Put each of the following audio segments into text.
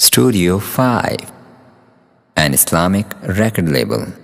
Studio 5, an Islamic record label.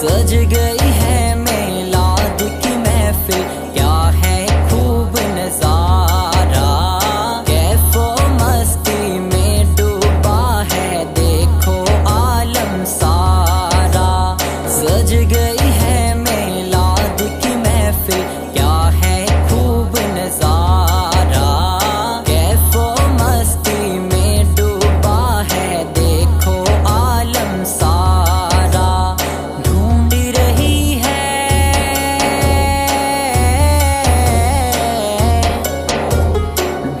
सज गई है मिलाद की महफिल, क्या है खूब नजारा। कैफो मस्ती में डूबा है देखो आलम सारा। सज गई है मिलाद की महफिल, क्या है खूब नजारा। कैफो मस्ती में डूबा है देखो आलम सारा।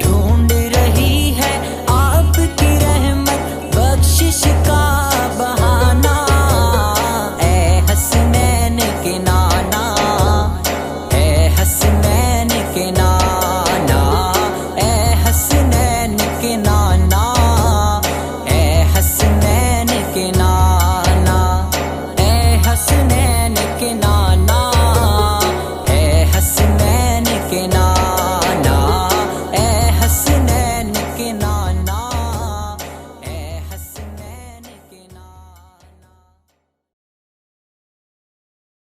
ढूंढ रही है आपकी रहमत बख्शिश का बहाना। ए हसनैन के नाना, ए हसनैन के नाना, ए हसनैन के नाना, ए हसनैन के नाना, ए हसनैन के नाना, ए हसनैन के नाना।